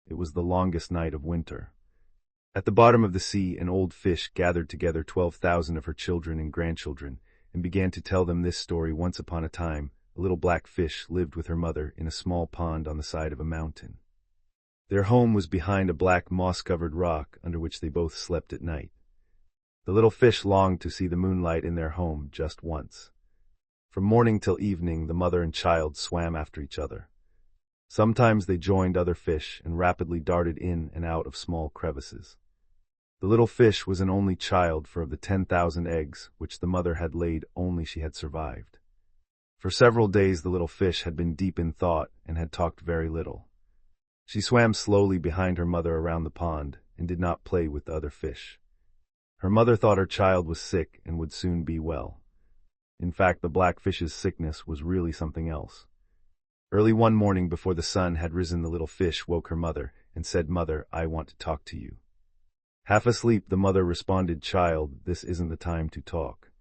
It was the longest night of winter. At the bottom of the sea, an old fish gathered together 12,000 of her children and grandchildren and began to tell them this story. Once upon a time, a little black fish lived with her mother in a small pond on the side of a mountain. Their home was behind a black moss-covered rock under which they both slept at night. The little fish longed to see the moonlight in their home just once. From morning till evening, the mother and child swam after each other. Sometimes they joined other fish and rapidly darted in and out of small crevices. The little fish was an only child, for of the 10,000 eggs which the mother had laid, only she had survived. For several days the little fish had been deep in thought and had talked very little. She swam slowly behind her mother around the pond and did not play with the other fish. Her mother thought her child was sick and would soon be well. In fact, the black fish's sickness was really something else. Early one morning, before the sun had risen, the little fish woke her mother and said, "Mother, I want to talk to you." Half asleep, the mother responded, "Child, this isn't the time to talk.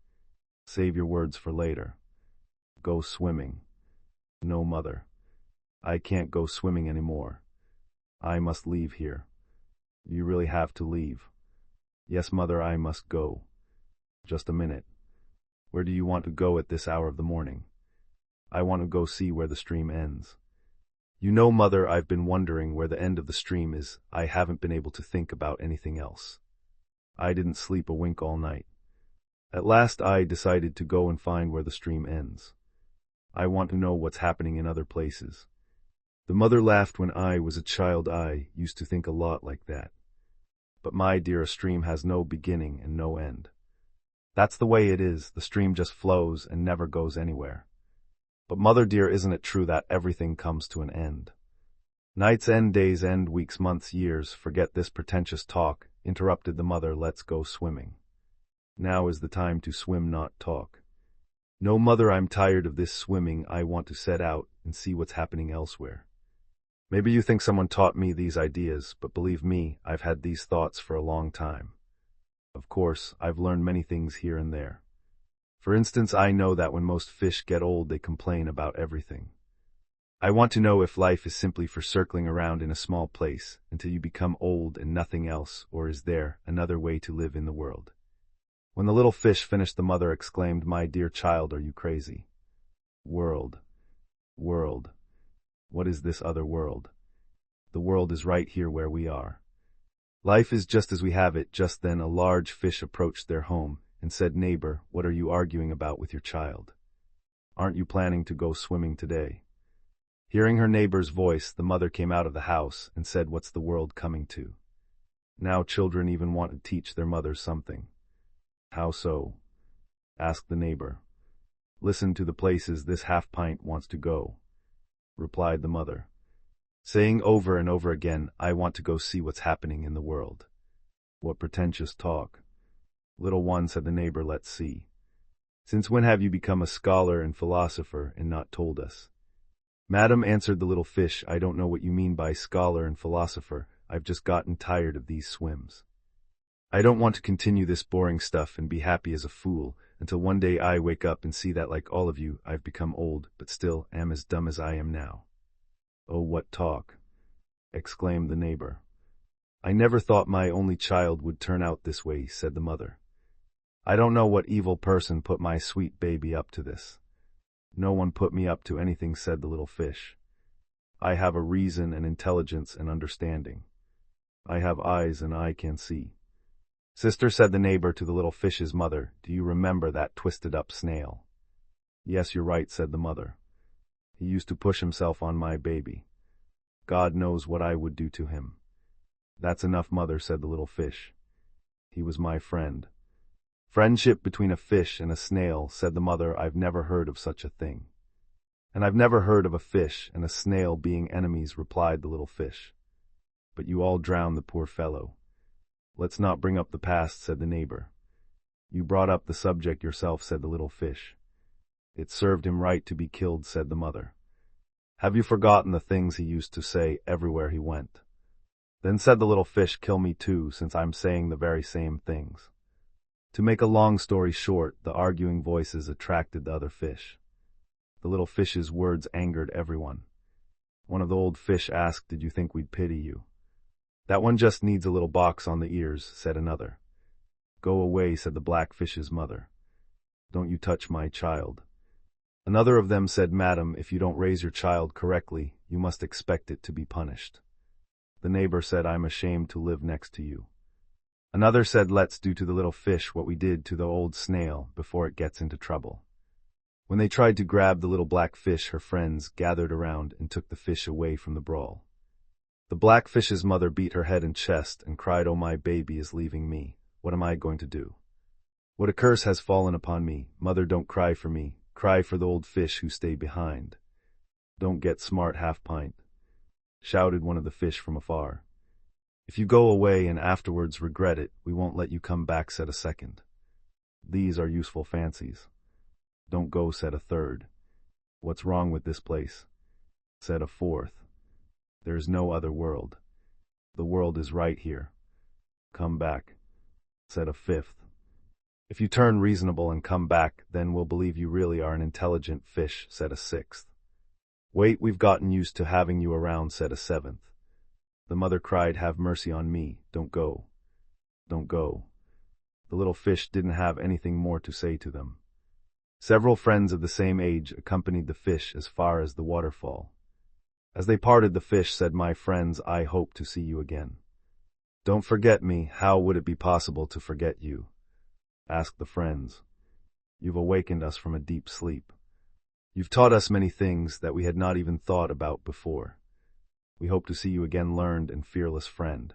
Save your words for later. Go swimming." "No, mother. I can't go swimming anymore. I must leave here." "You really have to leave?" "Yes, mother, I must go." "Just a minute. Where do you want to go at this hour of the morning?" "I want to go see where the stream ends." "You know, mother, I've been wondering where the end of the stream is. I haven't been able to think about anything else. I didn't sleep a wink all night. At last I decided to go and find where the stream ends. I want to know what's happening in other places." The mother laughed. "When I was a child, I used to think a lot like that. But my dear, a stream has no beginning and no end. That's the way it is. The stream just flows and never goes anywhere." "But mother dear, isn't it true that everything comes to an end? Nights end, days end, weeks, months, years." "Forget this pretentious talk," interrupted the mother. "Let's go swimming. Now is the time to swim, not talk." "No, mother, I'm tired of this swimming. I want to set out and see what's happening elsewhere." "Maybe you think someone taught me these ideas, but believe me, I've had these thoughts for a long time. Of course, I've learned many things here and there. For instance, I know that when most fish get old, they complain about everything. I want to know if life is simply for circling around in a small place until you become old and nothing else, or is there another way to live in the world?" When the little fish finished, the mother exclaimed, "My dear child, are you crazy? World. World. What is this other world? The world is right here where we are. Life is just as we have it." Just then a large fish approached their home and said, "Neighbor, what are you arguing about with your child? Aren't you planning to go swimming today?" Hearing her neighbor's voice, the mother came out of the house and said, "What's the world coming to? Now children even want to teach their mothers something." "How so?" asked the neighbor. "Listen to the places this half-pint wants to go," replied the mother, saying over and over again, "I want to go see what's happening in the world." "What pretentious talk." "Little one," said the neighbor, "let's see. Since when have you become a scholar and philosopher and not told us?" "Madam," answered the little fish, "I don't know what you mean by scholar and philosopher. I've just gotten tired of these swims. I don't want to continue this boring stuff and be happy as a fool until one day I wake up and see that, like all of you, I've become old, but still am as dumb as I am now." "Oh, what talk!" exclaimed the neighbor. "I never thought my only child would turn out this way," said the mother. "I don't know what evil person put my sweet baby up to this." "No one put me up to anything," said the little fish. "I have a reason and intelligence and understanding. I have eyes and I can see." "Sister," said the neighbor to the little fish's mother, "do you remember that twisted-up snail?" "Yes, you're right," said the mother. "He used to push himself on my baby. God knows what I would do to him." "That's enough, mother," said the little fish. "He was my friend." "Friendship between a fish and a snail," said the mother. "I've never heard of such a thing." "And I've never heard of a fish and a snail being enemies," replied the little fish. "But you all drowned the poor fellow." "Let's not bring up the past," said the neighbor. "You brought up the subject yourself," said the little fish. "It served him right to be killed," said the mother. "Have you forgotten the things he used to say everywhere he went?" "Then," said the little fish, "kill me too, since I'm saying the very same things." To make a long story short, the arguing voices attracted the other fish. The little fish's words angered everyone. One of the old fish asked, "Did you think we'd pity you?" That one just needs a little box on the ears, said another. Go away, said the black fish's mother. Don't you touch my child. Another of them said, Madam, if you don't raise your child correctly, you must expect it to be punished. The neighbor said, I'm ashamed to live next to you. Another said, let's do to the little fish what we did to the old snail before it gets into trouble. When they tried to grab the little black fish, her friends gathered around and took the fish away from the brawl. The black fish's mother beat her head and chest and cried, Oh, my baby is leaving me. What am I going to do? What a curse has fallen upon me. Mother, don't cry for me. Cry for the old fish who stay behind. Don't get smart, half-pint, shouted one of the fish from afar. If you go away and afterwards regret it, we won't let you come back, said a second. These are useful fancies. Don't go, said a third. What's wrong with this place? Said a fourth. There is no other world. The world is right here. Come back, said a fifth. If you turn reasonable and come back, then we'll believe you really are an intelligent fish, said a sixth. Wait, we've gotten used to having you around, said a seventh. The mother cried, Have mercy on me. Don't go. Don't go. The little fish didn't have anything more to say to them. Several friends of the same age accompanied the fish as far as the waterfall. As they parted, the fish said, My friends, I hope to see you again. Don't forget me. How would it be possible to forget you? Asked the friends. You've awakened us from a deep sleep. You've taught us many things that we had not even thought about before. We hope to see you again, learned and fearless friend.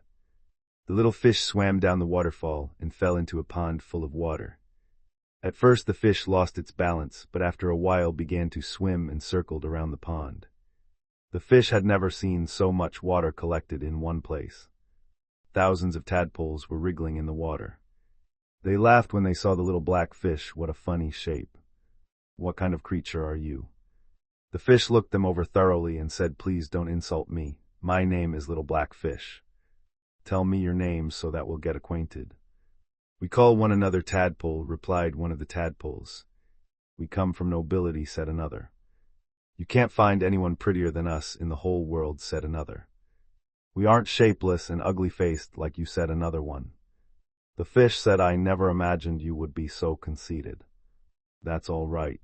The little fish swam down the waterfall and fell into a pond full of water. At first the fish lost its balance, but after a while began to swim and circled around the pond. The fish had never seen so much water collected in one place. Thousands of tadpoles were wriggling in the water. They laughed when they saw the little black fish. What a funny shape. What kind of creature are you? The fish looked them over thoroughly and said, Please don't insult me. My name is Little Black Fish. Tell me your name so that we'll get acquainted. We call one another tadpole, replied one of the tadpoles. We come from nobility, said another. You can't find anyone prettier than us in the whole world, said another. We aren't shapeless and ugly-faced like you, said another one. The fish said, I never imagined you would be so conceited. That's all right.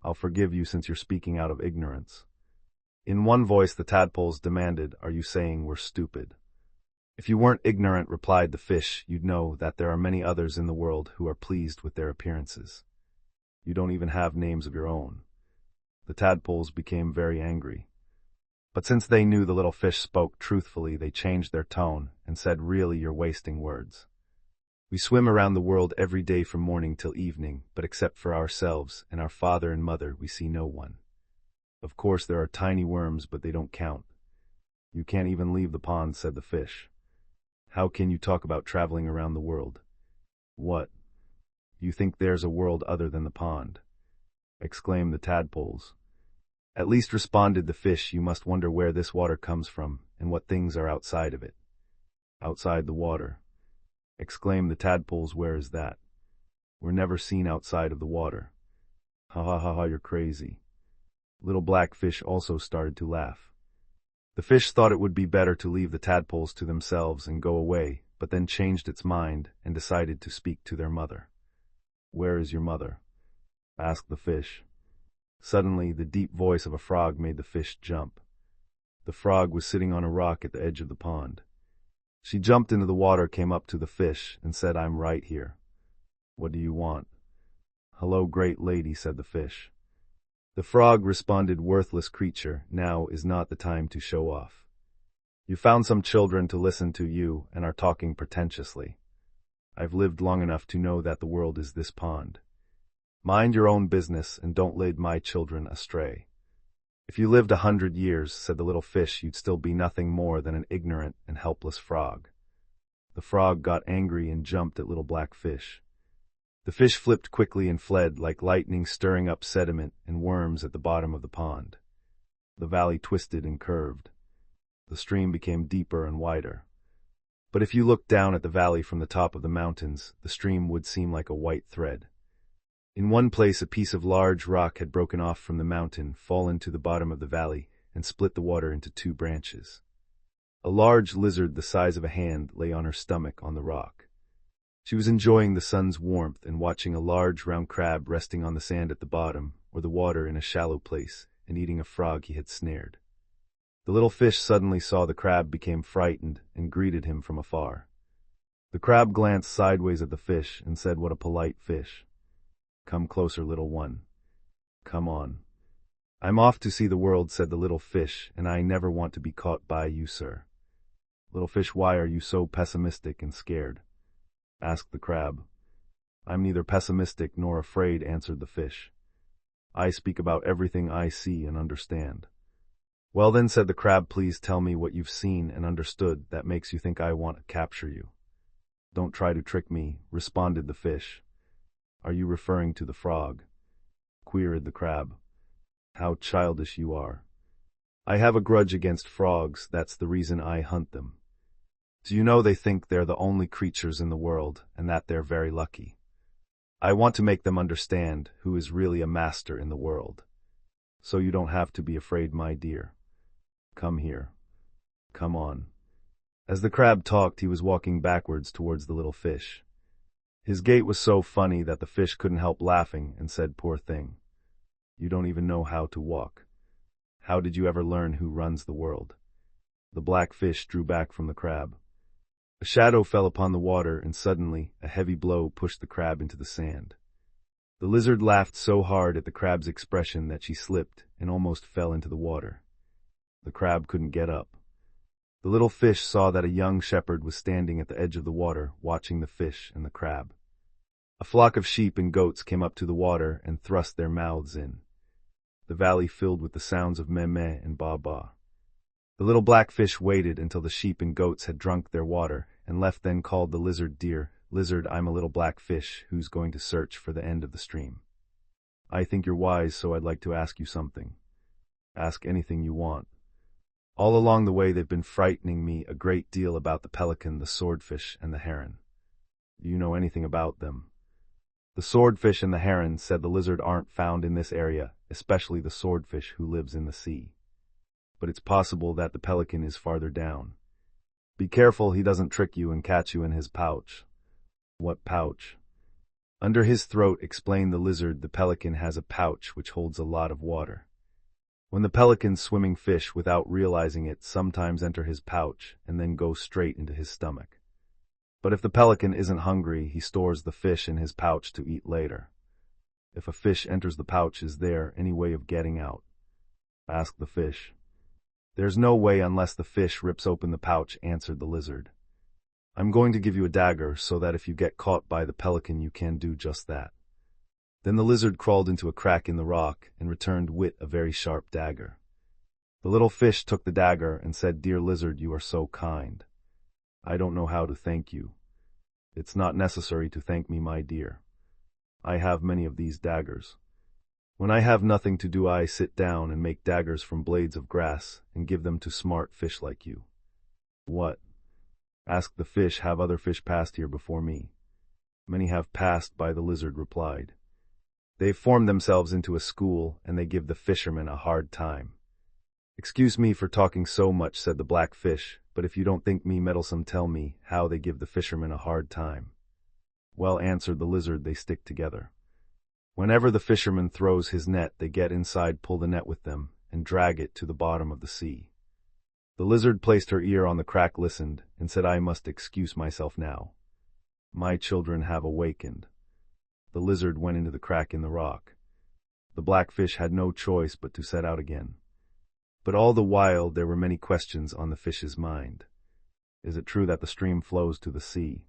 I'll forgive you since you're speaking out of ignorance. In one voice the tadpoles demanded, Are you saying we're stupid? If you weren't ignorant, replied the fish, you'd know that there are many others in the world who are pleased with their appearances. You don't even have names of your own. The tadpoles became very angry. But since they knew the little fish spoke truthfully, they changed their tone and said, Really, you're wasting words. We swim around the world every day from morning till evening, but except for ourselves and our father and mother, we see no one. Of course there are tiny worms, but they don't count. You can't even leave the pond, said the fish. How can you talk about traveling around the world? What? You think there's a world other than the pond? Exclaimed the tadpoles. At least, responded the fish, you must wonder where this water comes from and what things are outside of it. Outside the water. Exclaimed the tadpoles, where is that? We're never seen outside of the water. Ha ha ha ha, you're crazy. Little Black Fish also started to laugh. The fish thought it would be better to leave the tadpoles to themselves and go away, but then changed its mind and decided to speak to their mother. Where is your mother? Asked the fish. Suddenly, the deep voice of a frog made the fish jump. The frog was sitting on a rock at the edge of the pond. She jumped into the water, came up to the fish, and said, I'm right here. What do you want? Hello, great lady, said the fish. The frog responded, Worthless creature, now is not the time to show off. You found some children to listen to you and are talking pretentiously. I've lived long enough to know that the world is this pond. Mind your own business and don't lead my children astray. If you lived 100 years, said the little fish, you'd still be nothing more than an ignorant and helpless frog. The frog got angry and jumped at Little Black Fish. The fish flipped quickly and fled like lightning, stirring up sediment and worms at the bottom of the pond. The valley twisted and curved. The stream became deeper and wider. But if you looked down at the valley from the top of the mountains, the stream would seem like a white thread. In one place, a piece of large rock had broken off from the mountain, fallen to the bottom of the valley, and split the water into two branches. A large lizard the size of a hand lay on her stomach on the rock. She was enjoying the sun's warmth and watching a large round crab resting on the sand at the bottom, or the water in a shallow place, and eating a frog he had snared. The little fish suddenly saw the crab, became frightened, and greeted him from afar. The crab glanced sideways at the fish and said, "What a polite fish. Come closer, little one. Come on." "I'm off to see the world," said the little fish, "and I never want to be caught by you, sir." "Little fish, why are you so pessimistic and scared?" asked the crab. "I'm neither pessimistic nor afraid," answered the fish. "I speak about everything I see and understand." "Well then," said the crab, "please tell me what you've seen and understood that makes you think I want to capture you." "Don't try to trick me," responded the fish. "Are you referring to the frog?" queried the crab. "How childish you are. I have a grudge against frogs, that's the reason I hunt them. Do you know they think they're the only creatures in the world, and that they're very lucky. I want to make them understand who is really a master in the world. So you don't have to be afraid, my dear. Come here. Come on." As the crab talked, he was walking backwards towards the little fish. His gait was so funny that the fish couldn't help laughing and said, "Poor thing. You don't even know how to walk. How did you ever learn who runs the world?" The black fish drew back from the crab. A shadow fell upon the water, and suddenly a heavy blow pushed the crab into the sand. The lizard laughed so hard at the crab's expression that she slipped and almost fell into the water. The crab couldn't get up. The little fish saw that a young shepherd was standing at the edge of the water, watching the fish and the crab. A flock of sheep and goats came up to the water and thrust their mouths in. The valley filled with the sounds of meh-meh and ba-ba. The little black fish waited until the sheep and goats had drunk their water and left, then called the lizard, "Dear lizard, I'm a little black fish who's going to search for the end of the stream. I think you're wise, so I'd like to ask you something. Ask anything you want. All along the way they've been frightening me a great deal about the pelican, the swordfish, and the heron. Do you know anything about them?" "The swordfish and the heron," said the lizard, "aren't found in this area, especially the swordfish who lives in the sea. But it's possible that the pelican is farther down. Be careful he doesn't trick you and catch you in his pouch." "What pouch?" "Under his throat," explained the lizard. "The pelican has a pouch which holds a lot of water. When the pelicans swimming fish, without realizing it, sometimes enter his pouch and then go straight into his stomach. But if the pelican isn't hungry, he stores the fish in his pouch to eat later. If a fish enters the pouch, is there any way of getting out?" asked the fish. "There's no way unless the fish rips open the pouch," answered the lizard. "I'm going to give you a dagger so that if you get caught by the pelican you can do just that." Then the lizard crawled into a crack in the rock and returned with a very sharp dagger. The little fish took the dagger and said, "Dear lizard, you are so kind. I don't know how to thank you." "It's not necessary to thank me, my dear. I have many of these daggers. When I have nothing to do, I sit down and make daggers from blades of grass and give them to smart fish like you." "What?" asked the fish. "Have other fish passed here before me?" "Many have passed by," the lizard replied. "They've formed themselves into a school, and they give the fishermen a hard time." "Excuse me for talking so much," said the black fish, "but if you don't think me meddlesome, tell me how they give the fishermen a hard time." "Well," answered the lizard, "they stick together. Whenever the fisherman throws his net, they get inside, pull the net with them, and drag it to the bottom of the sea." The lizard placed her ear on the crack, listened, and said, "I must excuse myself now. My children have awakened." The lizard went into the crack in the rock. The black fish had no choice but to set out again. But all the while there were many questions on the fish's mind. Is it true that the stream flows to the sea?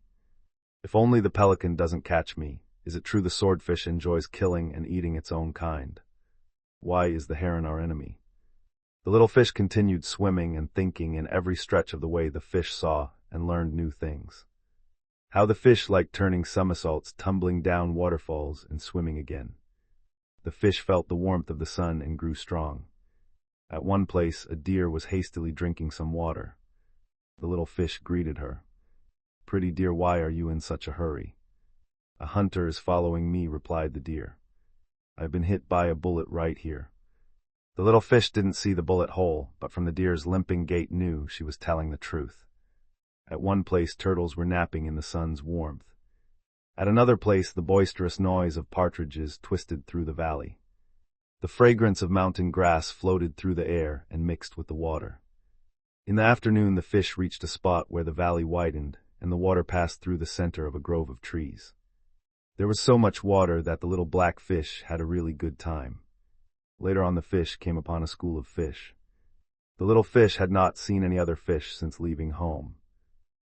If only the pelican doesn't catch me, is it true the swordfish enjoys killing and eating its own kind? Why is the heron our enemy? The little fish continued swimming and thinking, and every stretch of the way the fish saw and learned new things. How the fish liked turning somersaults, tumbling down waterfalls, and swimming again. The fish felt the warmth of the sun and grew strong. At one place, a deer was hastily drinking some water. The little fish greeted her. "Pretty dear, why are you in such a hurry?" "A hunter is following me," replied the deer. "I've been hit by a bullet right here." The little fish didn't see the bullet hole, but from the deer's limping gait knew she was telling the truth. At one place turtles were napping in the sun's warmth. At another place the boisterous noise of partridges twisted through the valley. The fragrance of mountain grass floated through the air and mixed with the water. In the afternoon the fish reached a spot where the valley widened, and the water passed through the center of a grove of trees. There was so much water that the little black fish had a really good time. Later on the fish came upon a school of fish. The little fish had not seen any other fish since leaving home.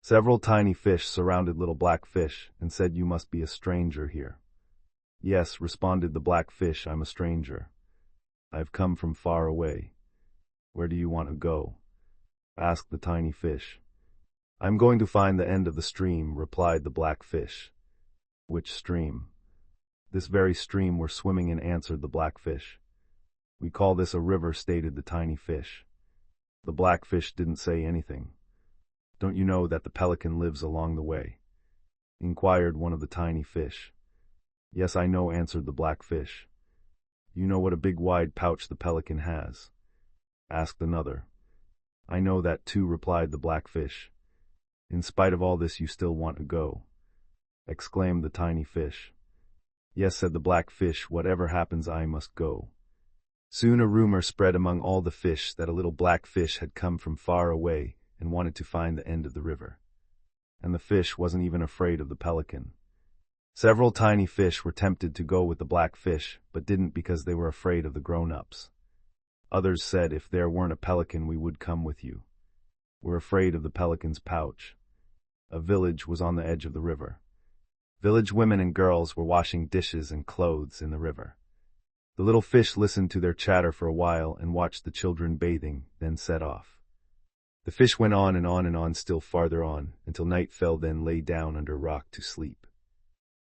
Several tiny fish surrounded little black fish and said, "You must be a stranger here." "Yes," responded the black fish, "I'm a stranger. I've come from far away." "Where do you want to go?" asked the tiny fish. "I'm going to find the end of the stream," replied the black fish. "Which stream?" "This very stream we're swimming in," answered the black fish. "We call this a river," stated the tiny fish. The black fish didn't say anything. "Don't you know that the pelican lives along the way?" inquired one of the tiny fish. "Yes, I know," answered the black fish. "You know what a big wide pouch the pelican has?" asked another. "I know that too," replied the black fish. "In spite of all this, you still want to go?" exclaimed the tiny fish. "Yes," said the black fish, "whatever happens, I must go." Soon a rumor spread among all the fish that a little black fish had come from far away and wanted to find the end of the river. And the fish wasn't even afraid of the pelican. Several tiny fish were tempted to go with the black fish, but didn't because they were afraid of the grown-ups. Others said, "If there weren't a pelican, we would come with you. We're afraid of the pelican's pouch." A village was on the edge of the river. Village women and girls were washing dishes and clothes in the river. The little fish listened to their chatter for a while and watched the children bathing, then set off. The fish went on and on and on, still farther on, until night fell, then lay down under a rock to sleep.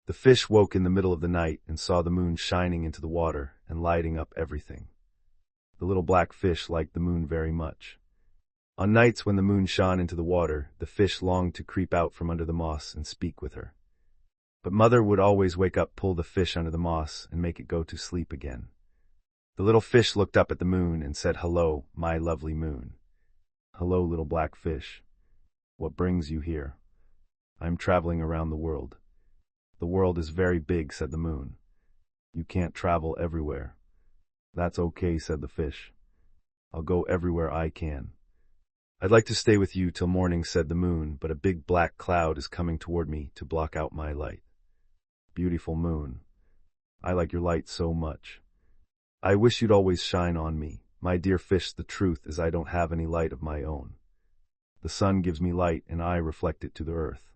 The fish woke in the middle of the night and saw the moon shining into the water and lighting up everything. The little black fish liked the moon very much. On nights when the moon shone into the water, the fish longed to creep out from under the moss and speak with her. But Mother would always wake up, pull the fish under the moss, and make it go to sleep again. The little fish looked up at the moon and said, "Hello, my lovely moon." "Hello, little black fish. What brings you here?" "I'm traveling around the world." "The world is very big," said the moon. "You can't travel everywhere." "That's okay," said the fish. "I'll go everywhere I can." "I'd like to stay with you till morning," said the moon, "but a big black cloud is coming toward me to block out my light." "Beautiful moon, I like your light so much. I wish you'd always shine on me. My dear fish, the truth is I don't have any light of my own. The sun gives me light and I reflect it to the earth.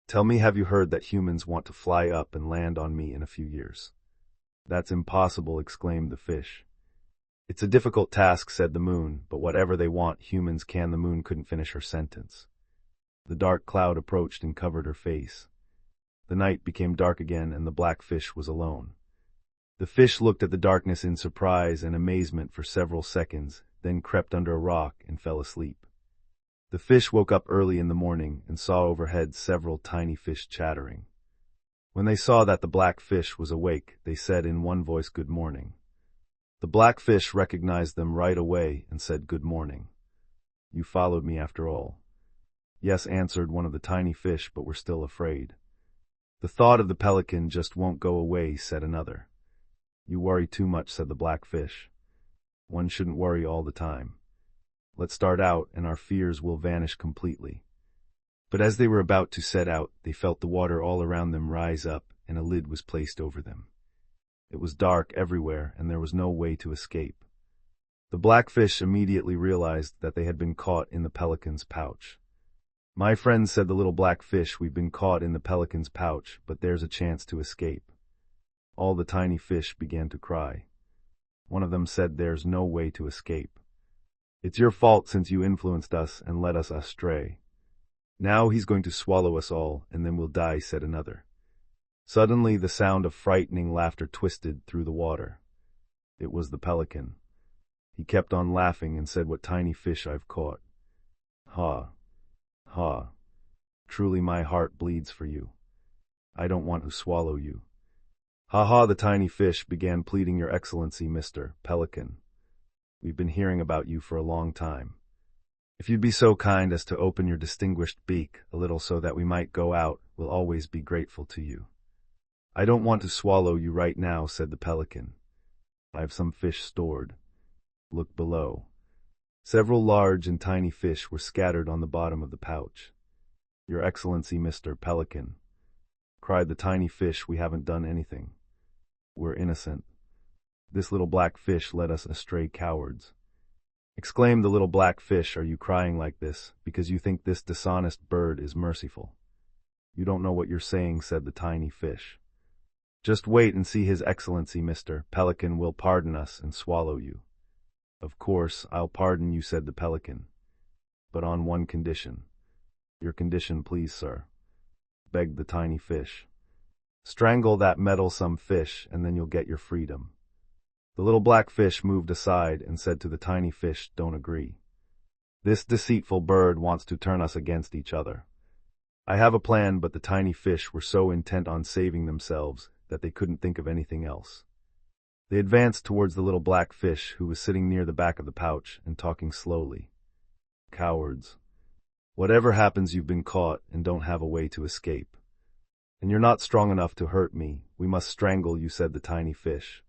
Tell me, have you heard that humans want to fly up and land on me in a few years?" "That's impossible," exclaimed the fish. "It's a difficult task," said the moon, "but whatever they want, humans can." The moon couldn't finish her sentence. The dark cloud approached and covered her face. The night became dark again and the black fish was alone. The fish looked at the darkness in surprise and amazement for several seconds, then crept under a rock and fell asleep. The fish woke up early in the morning and saw overhead several tiny fish chattering. When they saw that the black fish was awake, they said in one voice, "Good morning." The black fish recognized them right away and said, "Good morning. You followed me after all." "Yes," answered one of the tiny fish, "but we're still afraid." "The thought of the pelican just won't go away," said another. "You worry too much," said the black fish. "One shouldn't worry all the time. Let's start out and our fears will vanish completely." But as they were about to set out, they felt the water all around them rise up and a lid was placed over them. It was dark everywhere and there was no way to escape. The black fish immediately realized that they had been caught in the pelican's pouch. "My friends," said the little black fish, "we've been caught in the pelican's pouch, but there's a chance to escape." All the tiny fish began to cry. One of them said, "There's no way to escape. It's your fault since you influenced us and led us astray. Now he's going to swallow us all, and then we'll die," said another. Suddenly the sound of frightening laughter twisted through the water. It was the pelican. He kept on laughing and said, "What tiny fish I've caught. Ha! Ha! Truly my heart bleeds for you. I don't want to swallow you. Ha ha!" The tiny fish began pleading, "Your Excellency, Mr. Pelican, We've been hearing about you for a long time. If you'd be so kind as to open your distinguished beak a little so that we might go out, we'll always be grateful to you." "I don't want to swallow you right now," said the pelican. "I have some fish stored. Look below." Several large and tiny fish were scattered on the bottom of the pouch. "Your Excellency, Mr. Pelican," cried the tiny fish, "we haven't done anything. We're innocent. This little black fish led us astray, cowards." Exclaimed the little black fish, "Are you crying like this because you think this dishonest bird is merciful?" "You don't know what you're saying," said the tiny fish. "Just wait and see His Excellency, Mr. Pelican will pardon us and swallow you." "Of course, I'll pardon you," said the pelican, "but on one condition." "Your condition, please, sir," begged the tiny fish. "Strangle that meddlesome fish, and then you'll get your freedom." The little black fish moved aside and said to the tiny fish, "Don't agree. This deceitful bird wants to turn us against each other." "I have a plan," but the tiny fish were so intent on saving themselves that they couldn't think of anything else. They advanced towards the little black fish, who was sitting near the back of the pouch and talking slowly. "Cowards. Whatever happens, you've been caught and don't have a way to escape. And you're not strong enough to hurt me. We must strangle you," said the tiny fish.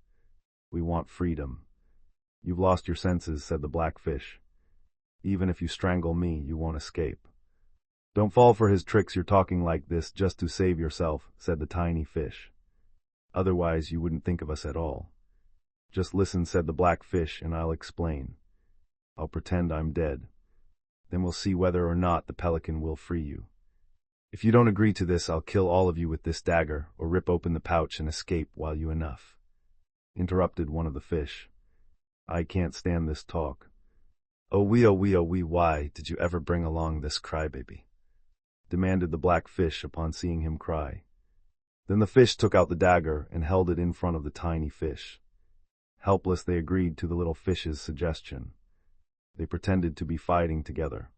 "We want freedom." "You've lost your senses," said the black fish. "Even if you strangle me, you won't escape." "Don't fall for his tricks. You're talking like this just to save yourself," said the tiny fish. "Otherwise, you wouldn't think of us at all." "Just listen," said the black fish, "and I'll explain. I'll pretend I'm dead. Then we'll see whether or not the pelican will free you. If you don't agree to this, I'll kill all of you with this dagger, or rip open the pouch and escape while you enough." Interrupted one of the fish. "I can't stand this talk. Oh wee, why did you ever bring along this crybaby?" demanded the black fish upon seeing him cry. Then the fish took out the dagger and held it in front of the tiny fish. Helpless, they agreed to the little fish's suggestion. They pretended to be fighting together.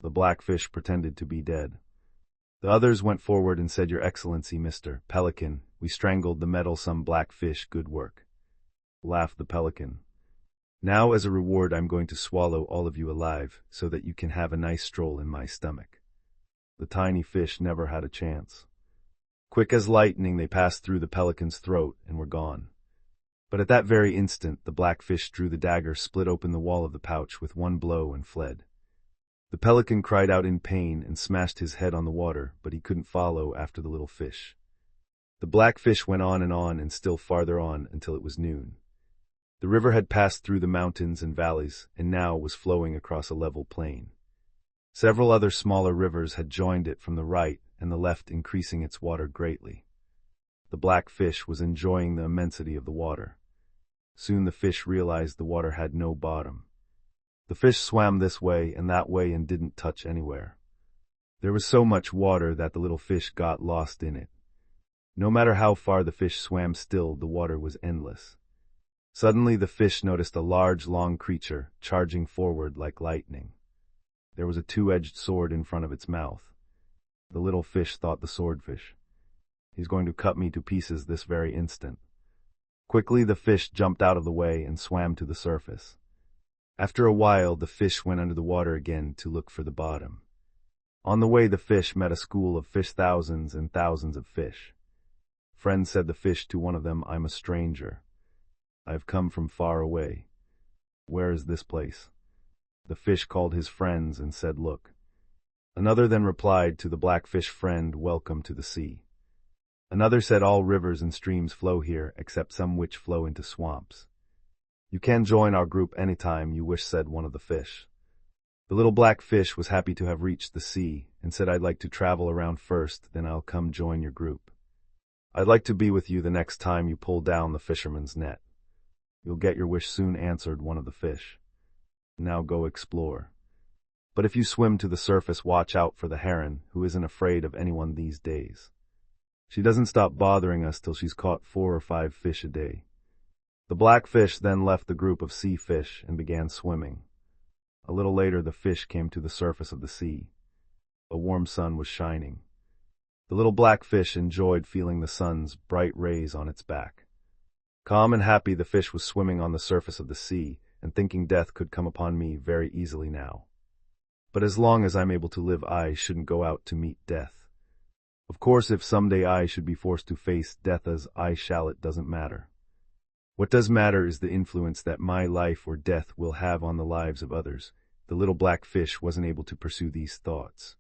The black fish pretended to be dead. The others went forward and said, "Your Excellency, Mr. Pelican, we strangled the meddlesome black fish. Good work." Laughed the pelican. "Now, as a reward, I'm going to swallow all of you alive so that you can have a nice stroll in my stomach." The tiny fish never had a chance. Quick as lightning, they passed through the pelican's throat and were gone. But at that very instant, the black fish drew the dagger, split open the wall of the pouch with one blow, and fled. The pelican cried out in pain and smashed his head on the water, but he couldn't follow after the little fish. The black fish went on and still farther on until it was noon. The river had passed through the mountains and valleys and now was flowing across a level plain. Several other smaller rivers had joined it from the right and the left, increasing its water greatly. The black fish was enjoying the immensity of the water. Soon the fish realized the water had no bottom. The fish swam this way and that way and didn't touch anywhere. There was so much water that the little fish got lost in it. No matter how far the fish swam, still the water was endless. Suddenly the fish noticed a large, long creature charging forward like lightning. There was a two-edged sword in front of its mouth. The little fish thought the swordfish. "He's going to cut me to pieces this very instant." Quickly the fish jumped out of the way and swam to the surface. After a while, the fish went under the water again to look for the bottom. On the way, the fish met a school of fish, thousands and thousands of fish. "Friend," said the fish to one of them, "I'm a stranger. I have come from far away. Where is this place?" The fish called his friends and said, "Look." Another then replied to the black fish, "Friend, welcome to the sea." Another said, "All rivers and streams flow here, except some which flow into swamps." "You can join our group anytime you wish," said one of the fish. The little black fish was happy to have reached the sea and said, "I'd like to travel around first, then I'll come join your group. I'd like to be with you the next time you pull down the fisherman's net." "You'll get your wish soon," answered one of the fish. "Now go explore. But if you swim to the surface, watch out for the heron, who isn't afraid of anyone these days. She doesn't stop bothering us till she's caught 4 or 5 fish a day." The black fish then left the group of sea fish and began swimming. A little later, the fish came to the surface of the sea. A warm sun was shining. The little black fish enjoyed feeling the sun's bright rays on its back. Calm and happy, the fish was swimming on the surface of the sea and thinking death could come upon me very easily now. But as long as I'm able to live, I shouldn't go out to meet death. Of course, if someday I should be forced to face death as I shall, it doesn't matter. What does matter is the influence that my life or death will have on the lives of others. The little black fish wasn't able to pursue these thoughts.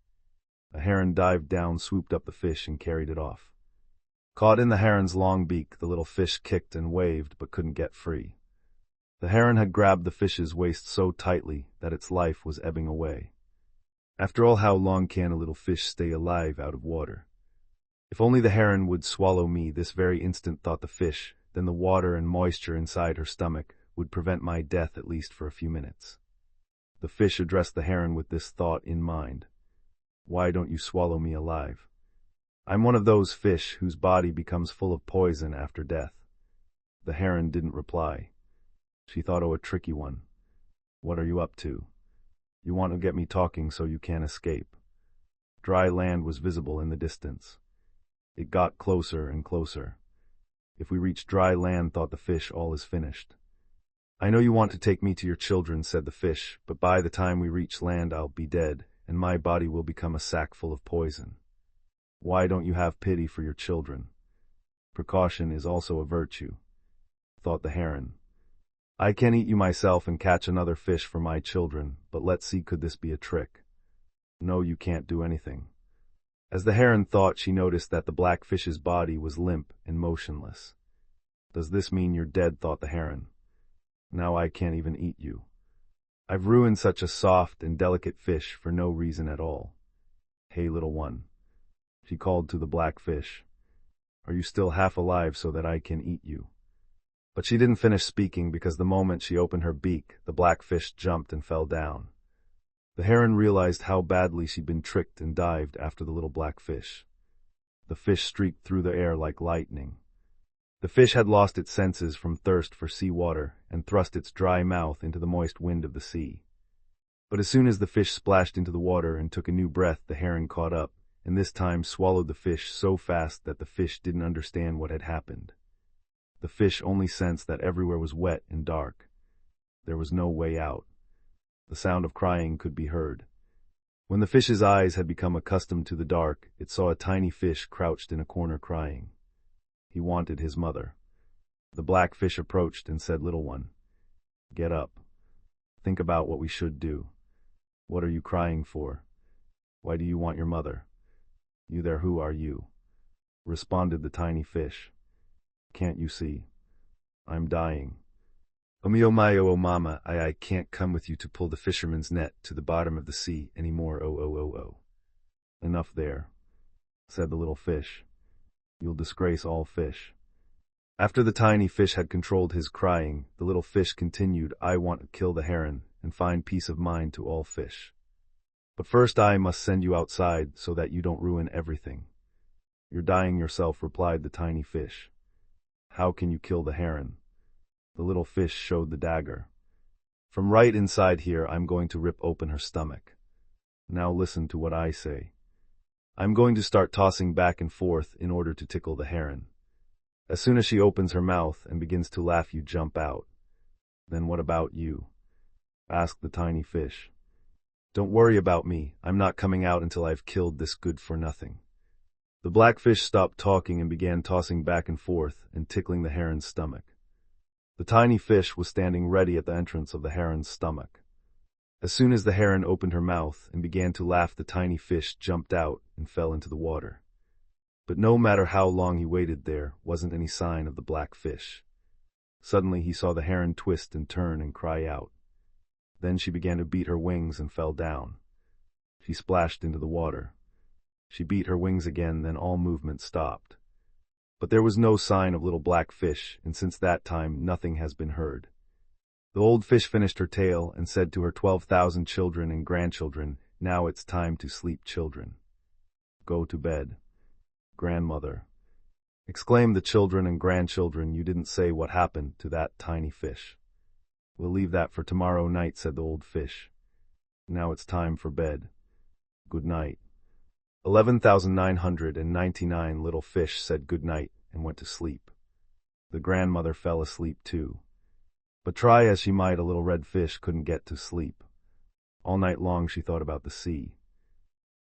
A heron dived down, swooped up the fish, and carried it off. Caught in the heron's long beak, the little fish kicked and waved but couldn't get free. The heron had grabbed the fish's waist so tightly that its life was ebbing away. After all, how long can a little fish stay alive out of water? If only the heron would swallow me this very instant, thought the fish, then the water and moisture inside her stomach would prevent my death at least for a few minutes. The fish addressed the heron with this thought in mind. Why don't you swallow me alive? I'm one of those fish whose body becomes full of poison after death. The heron didn't reply. She thought, oh, a tricky one. What are you up to? You want to get me talking so you can't escape. Dry land was visible in the distance. It got closer and closer. If we reach dry land, thought the fish, all is finished. I know you want to take me to your children, said the fish, but by the time we reach land I'll be dead, and my body will become a sack full of poison. Why don't you have pity for your children? Precaution is also a virtue, thought the heron. I can eat you myself and catch another fish for my children, but let's see, could this be a trick? No, you can't do anything. As the heron thought, she noticed that the black fish's body was limp and motionless. Does this mean you're dead, thought the heron. Now I can't even eat you. I've ruined such a soft and delicate fish for no reason at all. Hey, little one, she called to the black fish. Are you still half alive so that I can eat you? But she didn't finish speaking, because the moment she opened her beak, the black fish jumped and fell down. The heron realized how badly she'd been tricked and dived after the little black fish. The fish streaked through the air like lightning. The fish had lost its senses from thirst for sea water and thrust its dry mouth into the moist wind of the sea. But as soon as the fish splashed into the water and took a new breath, the heron caught up, and this time swallowed the fish so fast that the fish didn't understand what had happened. The fish only sensed that everywhere was wet and dark. There was no way out. The sound of crying could be heard. When the fish's eyes had become accustomed to the dark, it saw a tiny fish crouched in a corner crying. He wanted his mother. The black fish approached and said, little one, get up. Think about what we should do. What are you crying for? Why do you want your mother? You there, who are you? Responded the tiny fish. Can't you see? I'm dying. Oh me, oh my, oh mama, I can't come with you to pull the fisherman's net to the bottom of the sea any more, oh. Enough there, said the little fish. You'll disgrace all fish. After the tiny fish had controlled his crying, the little fish continued, I want to kill the heron and find peace of mind to all fish. But first I must send you outside so that you don't ruin everything. You're dying yourself, replied the tiny fish. How can you kill the heron? The little fish showed the dagger. From right inside here, I'm going to rip open her stomach. Now listen to what I say. I'm going to start tossing back and forth in order to tickle the heron. As soon as she opens her mouth and begins to laugh, you jump out. Then what about you? Asked the tiny fish. Don't worry about me. I'm not coming out until I've killed this good-for-nothing. The black fish stopped talking and began tossing back and forth and tickling the heron's stomach. The tiny fish was standing ready at the entrance of the heron's stomach. As soon as the heron opened her mouth and began to laugh, the tiny fish jumped out and fell into the water. But no matter how long he waited, there wasn't any sign of the black fish. Suddenly he saw the heron twist and turn and cry out. Then she began to beat her wings and fell down. She splashed into the water. She beat her wings again, then all movement stopped. But there was no sign of little black fish, and since that time nothing has been heard. The old fish finished her tale and said to her 12,000 children and grandchildren, now it's time to sleep, children. Go to bed. Grandmother, exclaimed the children and grandchildren, you didn't say what happened to that tiny fish. We'll leave that for tomorrow night, said the old fish. Now it's time for bed. Good night. 11,999 little fish said good night and went to sleep. The grandmother fell asleep too. But try as she might, a little red fish couldn't get to sleep. All night long she thought about the sea.